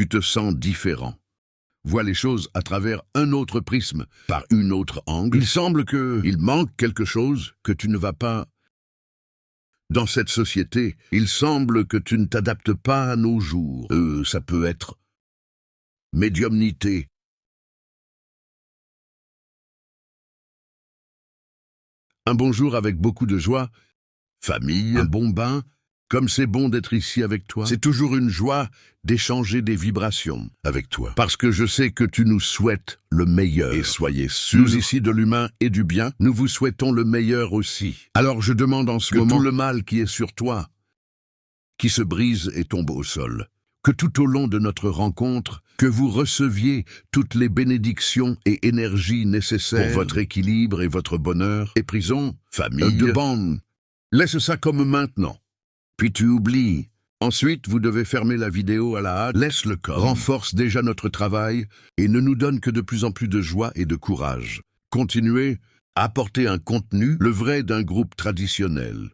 Tu te sens différent. Vois les choses à travers un autre prisme, par une autre angle. Il semble qu'il manque quelque chose, que tu ne vas pas dans cette société. Il semble que tu ne t'adaptes pas à nos jours. Ça peut être médiumnité. Un bonjour avec beaucoup de joie, famille, un bon bain, comme c'est bon d'être ici avec toi. C'est toujours une joie d'échanger des vibrations avec toi. Parce que je sais que tu nous souhaites le meilleur. Et soyez sûrs, nous ici de l'humain et du bien, nous vous souhaitons le meilleur aussi. Alors je demande en ce moment tout le mal qui est sur toi, qui se brise et tombe au sol. Que tout au long de notre rencontre, que vous receviez toutes les bénédictions et énergies nécessaires pour votre équilibre et votre bonheur. Et prison, famille, de bande. Laisse ça comme maintenant. Puis tu oublies. Ensuite, vous devez fermer la vidéo à la hâte. Laisse le corps. Renforce déjà notre travail et ne nous donne que de plus en plus de joie et de courage. Continuez à apporter un contenu, le vrai d'un groupe traditionnel.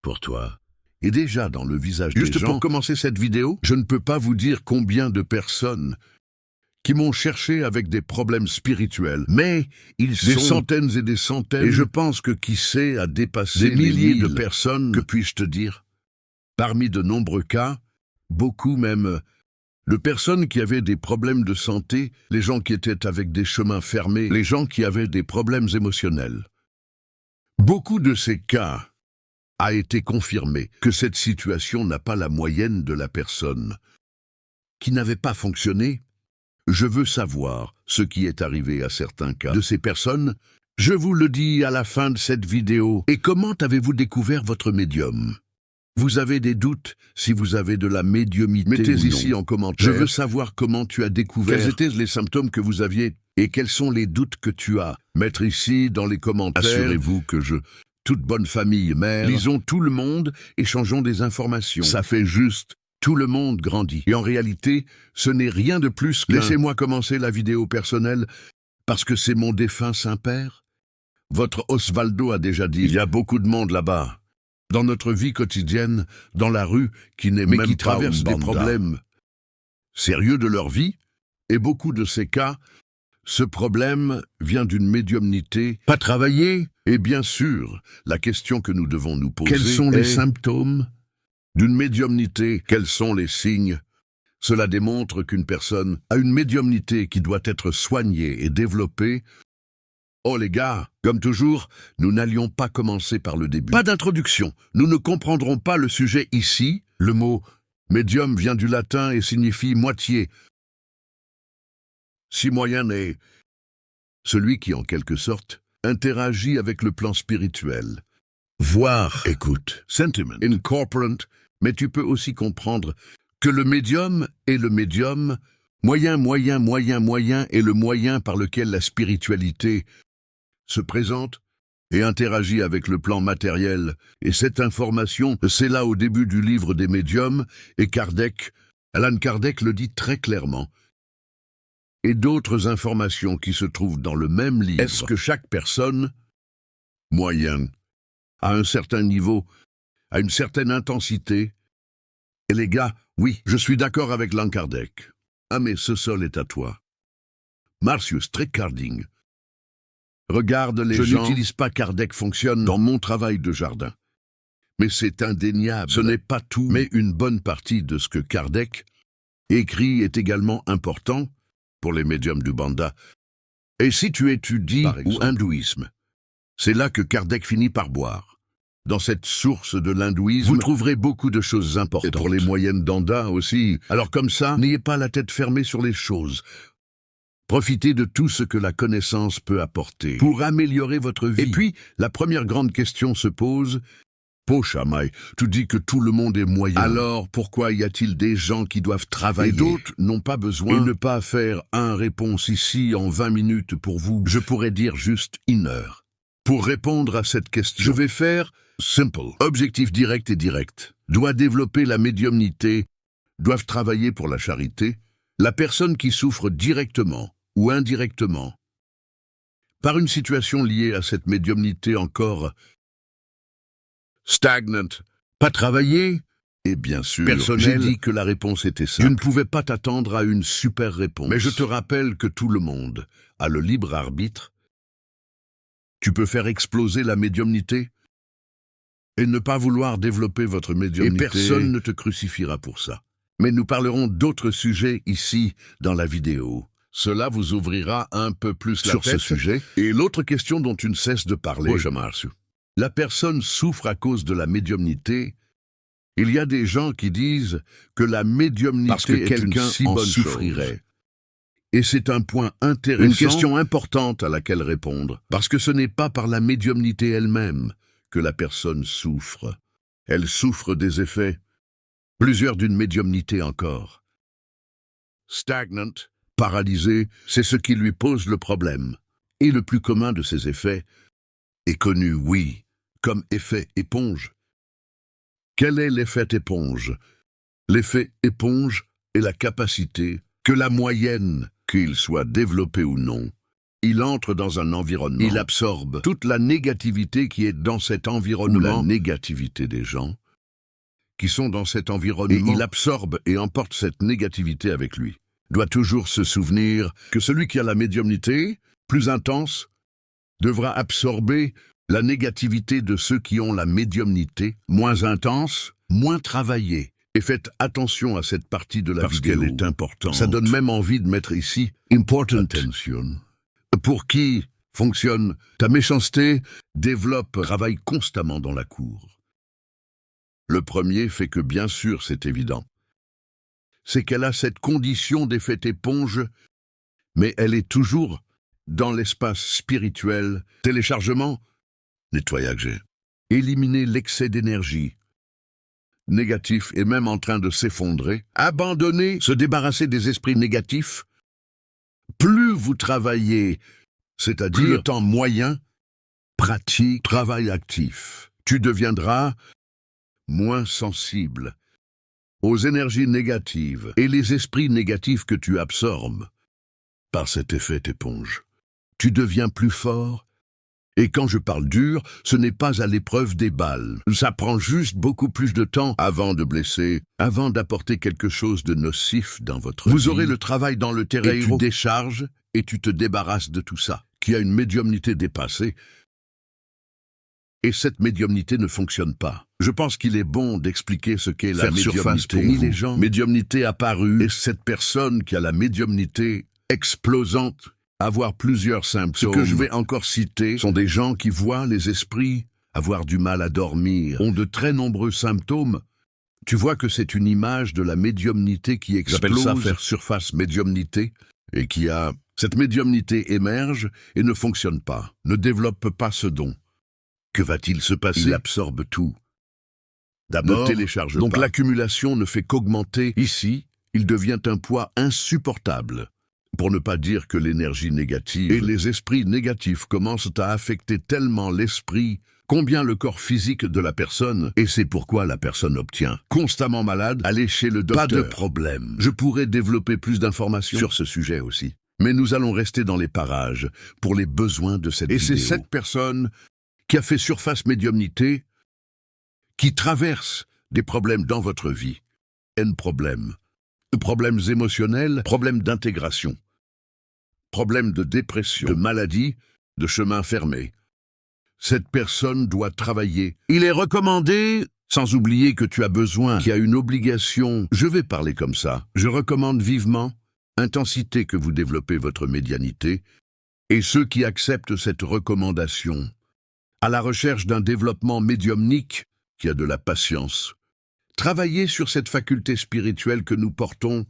Pour toi. Et déjà dans le visage des gens. Juste pour commencer cette vidéo, je ne peux pas vous dire combien de personnes qui m'ont cherché avec des problèmes spirituels. Mais ils sont des centaines et des centaines. Et je pense que qui sait a dépassé des milliers de personnes. Que puis-je te dire? Parmi de nombreux cas, beaucoup même, de personnes qui avaient des problèmes de santé, les gens qui étaient avec des chemins fermés, les gens qui avaient des problèmes émotionnels. Beaucoup de ces cas a été confirmé que cette situation n'a pas la moyenne de la personne qui n'avait pas fonctionné. Je veux savoir ce qui est arrivé à certains cas de ces personnes. Je vous le dis à la fin de cette vidéo. Et comment avez-vous découvert votre médium? Vous avez des doutes si vous avez de la médiumnité? Mettez ici en commentaire. Je veux savoir comment tu as découvert. Quels étaient les symptômes que vous aviez et quels sont les doutes que tu as? Mettre ici dans les commentaires. Assurez-vous que toute bonne famille, mère, lisons tout le monde, échangeons des informations. Ça fait juste, tout le monde grandit. Et en réalité, ce n'est rien de plus que... Laissez-moi commencer la vidéo personnelle, parce que c'est mon défunt Saint-Père. Votre Osvaldo a déjà dit, il y a beaucoup de monde là-bas, dans notre vie quotidienne, dans la rue, qui n'est même pas qui traverse des problèmes sérieux de leur vie, et beaucoup de ces cas, ce problème vient d'une médiumnité pas travaillée. Et bien sûr, la question que nous devons nous poser, quels sont les symptômes d'une médiumnité? Quels sont les signes? Cela démontre qu'une personne a une médiumnité qui doit être soignée et développée. Oh les gars, comme toujours, nous n'allions pas commencer par le début. Pas d'introduction, nous ne comprendrons pas le sujet ici. Le mot médium vient du latin et signifie moitié. Si moyen est celui qui, en quelque sorte, interagit avec le plan spirituel. Voir, écoute, sentiment, incorporant, mais tu peux aussi comprendre que le médium est le médium, moyen est le moyen par lequel la spiritualité se présente et interagit avec le plan matériel. Et cette information, c'est là au début du livre des médiums, et Allan Kardec le dit très clairement. Et d'autres informations qui se trouvent dans le même livre. Est-ce que chaque personne, moyenne, à un certain niveau, à une certaine intensité? Et les gars, oui, je suis d'accord avec Allan Kardec. Ah mais ce sol est à toi. Marcius Tricarding. Regarde les gens. Je n'utilise pas Kardec fonctionne dans mon travail de jardin. Mais c'est indéniable. Ce n'est pas tout, mais une bonne partie de ce que Kardec écrit est également important pour les médiums du Banda. Et si tu étudies ou hindouisme, c'est là que Kardec finit par boire. Dans cette source de l'hindouisme, vous trouverez beaucoup de choses importantes. Et pour les moyennes d'Anda aussi. Alors comme ça, n'ayez pas la tête fermée sur les choses. Profitez de tout ce que la connaissance peut apporter pour améliorer votre vie. Et puis, la première grande question se pose. Pochamay, tu dis que tout le monde est moyen. Alors, pourquoi y a-t-il des gens qui doivent travailler? Et d'autres n'ont pas besoin. Et ne pas faire une réponse ici en 20 minutes pour vous. Je pourrais dire juste 1 heure. Pour répondre à cette question, je vais faire simple. Objectif direct et direct. Doit développer la médiumnité. Doivent travailler pour la charité. La personne qui souffre directement ou indirectement par une situation liée à cette médiumnité encore stagnant, pas travaillée, Et bien sûr, personnel, j'ai dit que la réponse était tu simple. ne pouvais pas t'attendre à une super réponse. Mais je te rappelle que tout le monde a le libre arbitre. Tu peux faire exploser la médiumnité et ne pas vouloir développer votre médiumnité. Et personne ne te crucifiera pour ça. Mais nous parlerons d'autres sujets ici dans la vidéo. Cela vous ouvrira un peu plus la Sur tête. ce sujet. Et l'autre question dont tu ne cesses de parler, la personne souffre à cause de la médiumnité. Il y a des gens qui disent que la médiumnité Parce que est quelqu'un une si en bonne souffrirait. chose. Et c'est un point intéressant, Une question importante à laquelle répondre, parce que ce n'est pas par la médiumnité elle-même que la personne souffre. Elle souffre des effets, plusieurs d'une médiumnité encore. Stagnant, paralysée, c'est ce qui lui pose le problème. Et le plus commun de ces effets est connu, oui, comme effet éponge. Quel est l'effet éponge? L'effet éponge est la capacité que la moyenne, qu'il soit développé ou non, il entre dans un environnement, il absorbe toute la négativité qui est dans cet environnement, ou la négativité des gens qui sont dans cet environnement, et il absorbe et emporte cette négativité avec lui. Doit toujours se souvenir que celui qui a la médiumnité, plus intense, devra absorber la négativité de ceux qui ont la médiumnité, moins intense, moins travaillée. Et faites attention à cette partie de la vidéo. Parce qu'elle est importante. Ça donne même envie de mettre ici « important attention ». Pour qui fonctionne ta méchanceté, développe, travaille constamment dans la cour. Le premier fait que bien sûr c'est évident. C'est qu'elle a cette condition d'effet éponge, mais elle est toujours dans l'espace spirituel, téléchargement, nettoyage, éliminer l'excès d'énergie, négatif et même en train de s'effondrer, abandonner, se débarrasser des esprits négatifs. Plus vous travaillez, c'est-à-dire le temps moyen, pratique, travail actif, tu deviendras moins sensible aux énergies négatives et les esprits négatifs que tu absorbes par cet effet éponge. Tu deviens plus fort. Et quand je parle dur, ce n'est pas à l'épreuve des balles. Ça prend juste beaucoup plus de temps avant de blesser, avant d'apporter quelque chose de nocif dans votre vie. Vous aurez le travail dans le terrain et tu décharges et tu te débarrasses de tout ça. Qui a une médiumnité dépassée. Et cette médiumnité ne fonctionne pas. Je pense qu'il est bon d'expliquer ce qu'est la médiumnité. Les gens, médiumnité apparue, et cette personne qui a la médiumnité explosante, avoir plusieurs symptômes. Ce que je vais encore citer sont des gens qui voient les esprits, avoir du mal à dormir, ont de très nombreux symptômes. Tu vois que c'est une image de la médiumnité qui explose. J'appelle ça faire surface médiumnité, et qui a... Cette médiumnité émerge et ne fonctionne pas, ne développe pas ce don. Que va-t-il se passer? Il absorbe tout. D'abord, ne télécharge donc l'accumulation ne fait qu'augmenter. Ici, il devient un poids insupportable. Pour ne pas dire que l'énergie négative et les esprits négatifs commencent à affecter tellement l'esprit, combien le corps physique de la personne, et c'est pourquoi la personne obtient constamment malade, aller chez le docteur. Pas de problème. Je pourrais développer plus d'informations sur ce sujet aussi. Mais nous allons rester dans les parages pour les besoins de cette vidéo. Et c'est cette personne qui a fait surface médiumnité, qui traverse des problèmes dans votre vie. Problèmes émotionnels, problèmes d'intégration, problèmes de dépression, de maladie, de chemin fermé. Cette personne doit travailler. Il est recommandé, sans oublier que tu as besoin, qu'il y a une obligation. Je vais parler comme ça. Je recommande vivement intensité que vous développez votre médianité, et ceux qui acceptent cette recommandation, à la recherche d'un développement médiumnique qui a de la patience. Travaillez sur cette faculté spirituelle que nous portons.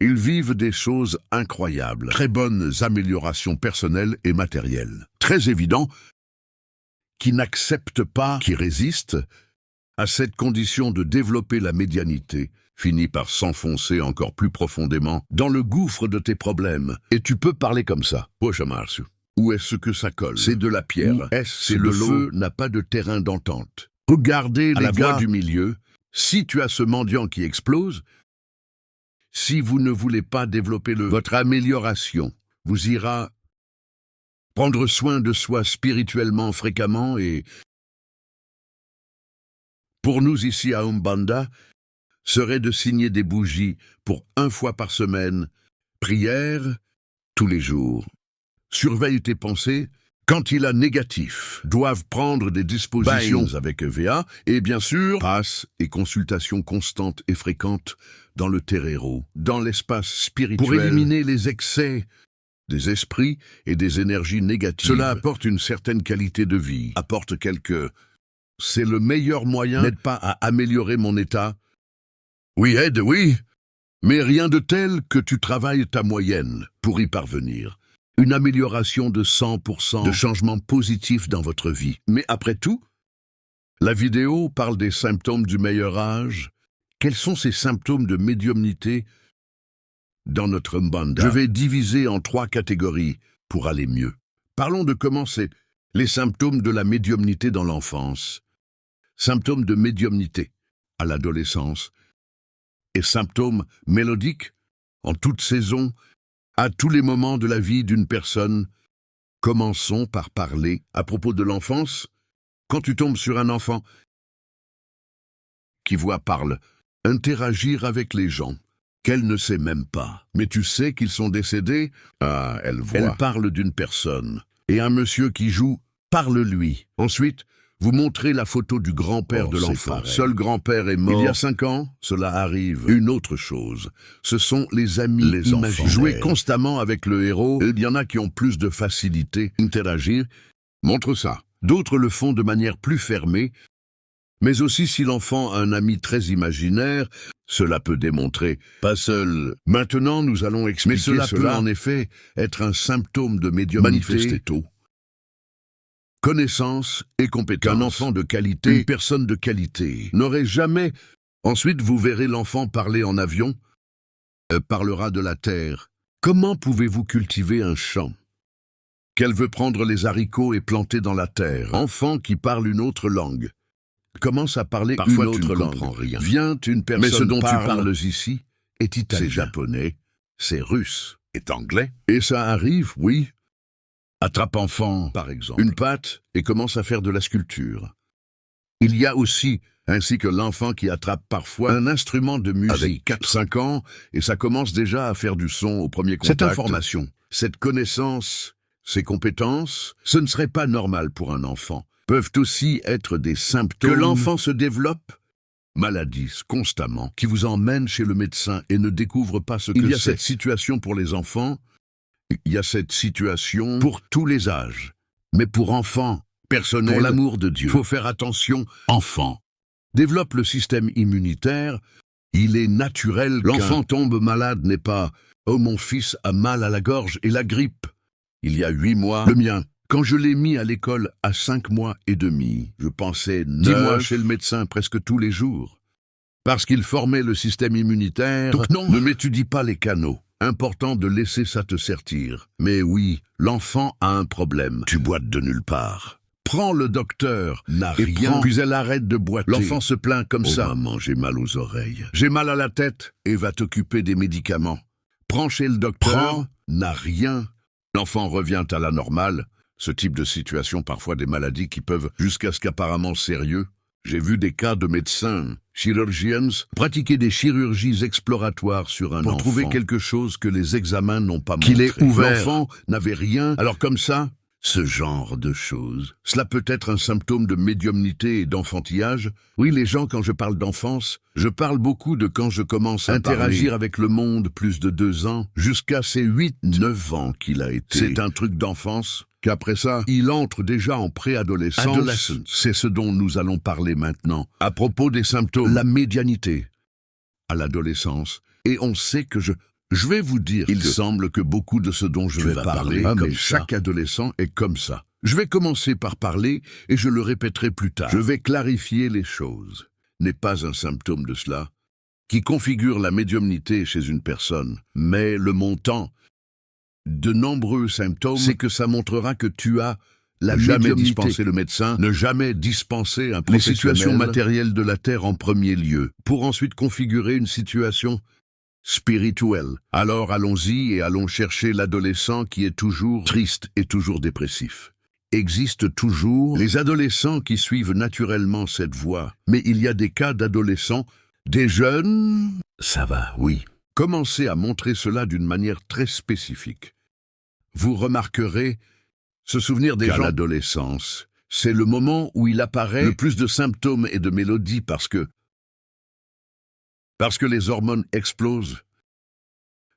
Ils vivent des choses incroyables, très bonnes améliorations personnelles et matérielles. Très évident, qui n'acceptent pas, qui résistent à cette condition de développer la médianité, finit par s'enfoncer encore plus profondément dans le gouffre de tes problèmes. Et tu peux parler comme ça. Où est-ce que ça colle? C'est de la pierre. C'est le feu n'a pas de terrain d'entente. Regardez les gars du milieu. Si tu as ce mendiant qui explose, si vous ne voulez pas développer votre amélioration, vous ira prendre soin de soi spirituellement fréquemment et pour nous ici à Umbanda, serait de signer des bougies pour 1 fois par semaine, prière tous les jours. Surveille tes pensées. Quand il a négatif, doivent prendre des dispositions avec EVA et bien sûr, passe et consultations constantes et fréquentes dans le terreiro, dans l'espace spirituel, pour éliminer les excès des esprits et des énergies négatives. Cela apporte une certaine qualité de vie, apporte quelques... C'est le meilleur moyen, n'aide pas à améliorer mon état. Oui, aide, oui, mais rien de tel que tu travailles ta moyenne pour y parvenir. Une amélioration de 100% de changements positifs dans votre vie. Mais après tout, la vidéo parle des symptômes du meilleur âge. Quels sont ces symptômes de médiumnité dans notre Mbanda? Je vais diviser en 3 catégories pour aller mieux. Parlons de comment c'est les symptômes de la médiumnité dans l'enfance, symptômes de médiumnité à l'adolescence et symptômes mélodiques en toute saison, à tous les moments de la vie d'une personne. Commençons par parler à propos de l'enfance. Quand tu tombes sur un enfant qui parle, interagir avec les gens, qu'elle ne sait même pas, mais tu sais qu'ils sont décédés, elle voit. Elle parle d'une personne, et un monsieur qui joue, parle-lui. Ensuite, vous montrez la photo du grand-père de l'enfant. Seul grand-père est mort. Il y a 5 ans, cela arrive. Une autre chose, ce sont les amis, les enfants. Jouer constamment avec le héros, il y en a qui ont plus de facilité. Interagir, montre ça. D'autres le font de manière plus fermée. Mais aussi si l'enfant a un ami très imaginaire, cela peut démontrer, pas seul. Maintenant, nous allons expliquer cela. Mais cela peut en effet être un symptôme de médiumnité. Manifesté tôt. Connaissance et compétence. Un enfant de qualité, une personne de qualité, n'aurait jamais... Ensuite, vous verrez l'enfant parler en avion, parlera de la terre. Comment pouvez-vous cultiver un champ? Qu'elle veut prendre les haricots et planter dans la terre. Enfant qui parle une autre langue. Commence à parler parfois une autre langue. Comprends rien. Vient une personne. Mais ce dont tu parles ici est italien. C'est japonais, c'est russe, est anglais. Et ça arrive, oui. Attrape enfant, par exemple, une patte et commence à faire de la sculpture. Il y a aussi, ainsi que l'enfant qui attrape parfois un instrument de musique. Avec 4-5 ans, et ça commence déjà à faire du son au premier contact. Cette information, cette connaissance, ces compétences, ce ne serait pas normal pour un enfant. Peuvent aussi être des symptômes que l'enfant se développe, maladie constamment, qui vous emmène chez le médecin et ne découvre pas ce que c'est. Il y a cette situation pour les enfants. Il y a cette situation pour tous les âges, mais pour enfants, personnel, pour l'amour de Dieu. Il faut faire attention, enfant. Développe le système immunitaire, il est naturel. L'enfant tombe malade n'est pas « Oh, mon fils a mal à la gorge et la grippe ». Il y a 8 mois, le mien, quand je l'ai mis à l'école à 5 mois et demi, je pensais 10 mois chez le médecin presque tous les jours. Parce qu'il formait le système immunitaire, donc non, ne m'étudie pas les canaux. Important de laisser ça te sertir. Mais oui, l'enfant a un problème. Tu boites de nulle part. Prends le docteur, n'a rien, puis elle arrête de boiter. L'enfant se plaint comme ça. Maman, j'ai mal aux oreilles. J'ai mal à la tête et va t'occuper des médicaments. Prends chez le docteur, n'a rien. L'enfant revient à la normale. Ce type de situation, parfois des maladies qui peuvent, jusqu'à ce qu'apparemment sérieux. J'ai vu des cas de médecins, chirurgiens, pratiquer des chirurgies exploratoires sur un enfant pour trouver quelque chose que les examens n'ont pas montré. Qu'il est ouvert. L'enfant n'avait rien, alors comme ça, ce genre de choses. Cela peut être un symptôme de médiumnité et d'enfantillage. Oui, les gens, quand je parle d'enfance, je parle beaucoup de quand je commence à interagir avec le monde, plus de 2 ans, jusqu'à ces 8-9 ans qu'il a été. C'est un truc d'enfance. Qu'après ça, il entre déjà en préadolescence. C'est ce dont nous allons parler maintenant. À propos des symptômes, la médianité à l'adolescence. Et on sait que je vais vous dire, il semble que beaucoup de ce dont je vais parler, mais chaque adolescent est comme ça. Je vais commencer par parler et je le répéterai plus tard. Je vais clarifier les choses. N'est pas un symptôme de cela qui configure la médiumnité chez une personne, mais le montant de nombreux symptômes, c'est que ça montrera que tu as la médiumnité. Jamais dispenser le médecin, ne jamais dispenser un professionnel. Les situations matérielles de la terre en premier lieu, pour ensuite configurer une situation spirituelle. Alors allons-y et allons chercher l'adolescent qui est toujours triste et toujours dépressif. existent toujours les adolescents qui suivent naturellement cette voie. Mais il y a des cas d'adolescents, des jeunes, ça va, oui. Commencez à montrer cela d'une manière très spécifique. Vous remarquerez, se souvenir des gens à l'adolescence, c'est le moment où il apparaît le plus de symptômes et de mélodies parce que les hormones explosent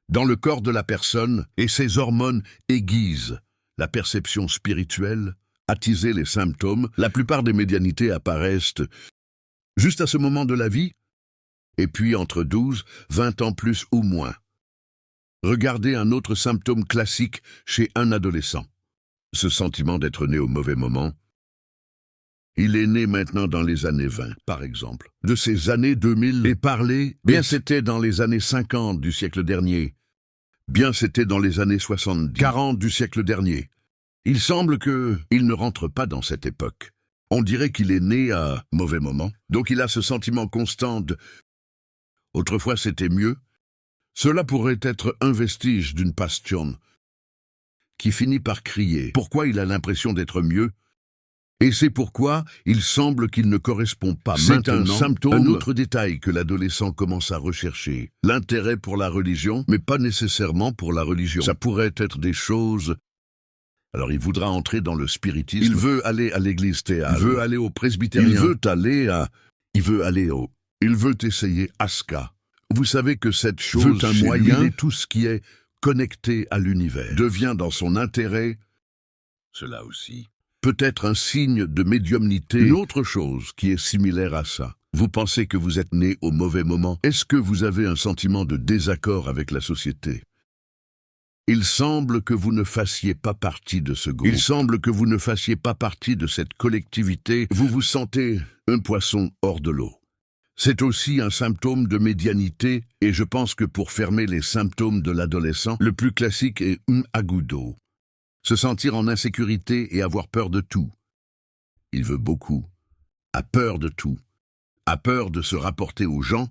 dans le corps de la personne et ces hormones aiguisent la perception spirituelle, attiser les symptômes. La plupart des médianités apparaissent juste à ce moment de la vie, et puis entre 12, 20 ans plus ou moins. Regardez un autre symptôme classique chez un adolescent. Ce sentiment d'être né au mauvais moment. Il est né maintenant dans les années 20, par exemple. De ces années 2000 et parlé, bien c'était dans les années 50 du siècle dernier. Bien c'était dans les années 70, 40 du siècle dernier. Il semble qu'il ne rentre pas dans cette époque. On dirait qu'il est né à mauvais moment. Donc il a ce sentiment constant de « autrefois c'était mieux ». Cela pourrait être un vestige d'une passion qui finit par crier. Pourquoi il a l'impression d'être mieux? Et c'est pourquoi il semble qu'il ne correspond pas maintenant. C'est un symptôme. Un autre détail que l'adolescent commence à rechercher. L'intérêt pour la religion, mais pas nécessairement pour la religion. Ça pourrait être des choses... Alors il voudra entrer dans le spiritisme. Il veut aller à l'église théâtre. Il veut aller au presbytérien. Il veut essayer Aska. Vous savez que cette chose, un moyen, tout ce qui est connecté à l'univers, devient dans son intérêt, cela aussi, peut-être un signe de médiumnité. Une autre chose qui est similaire à ça. Vous pensez que vous êtes né au mauvais moment? Est-ce que vous avez un sentiment de désaccord avec la société? Il semble que vous ne fassiez pas partie de ce groupe. Il semble que vous ne fassiez pas partie de cette collectivité. Vous vous sentez un poisson hors de l'eau. C'est aussi un symptôme de médianité, et je pense que pour fermer les symptômes de l'adolescent, le plus classique est agudo. Se sentir en insécurité et avoir peur de tout. Il veut beaucoup, a peur de tout, a peur de se rapporter aux gens,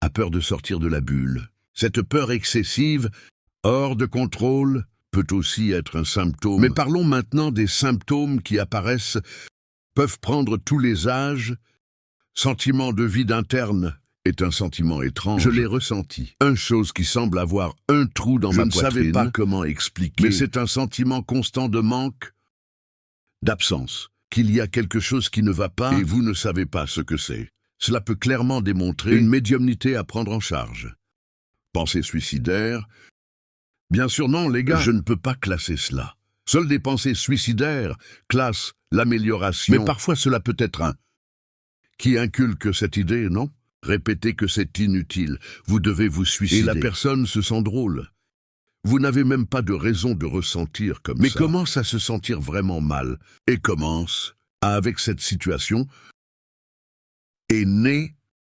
a peur de sortir de la bulle. Cette peur excessive, hors de contrôle, peut aussi être un symptôme. Mais parlons maintenant des symptômes qui apparaissent, peuvent prendre tous les âges. Sentiment de vide interne est un sentiment étrange. Je l'ai ressenti. Une chose qui semble avoir un trou dans ma poitrine. Je ne savais pas comment expliquer. Mais c'est un sentiment constant de manque, d'absence, qu'il y a quelque chose qui ne va pas et vous ne savez pas ce que c'est. Cela peut clairement démontrer une médiumnité à prendre en charge. Pensée suicidaire? Bien sûr non, les gars. Je ne peux pas classer cela. Seules des pensées suicidaires classent l'amélioration. Mais parfois cela peut être un qui inculque cette idée, non? Répétez que c'est inutile, vous devez vous suicider. Et la personne se sent drôle. Vous n'avez même pas de raison de ressentir comme ça. Mais commence à se sentir vraiment mal, et commence avec cette situation, et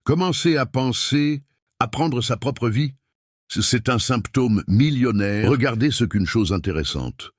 commencez à penser, à prendre sa propre vie. C'est un symptôme millionnaire. Regardez ce qu'une chose intéressante.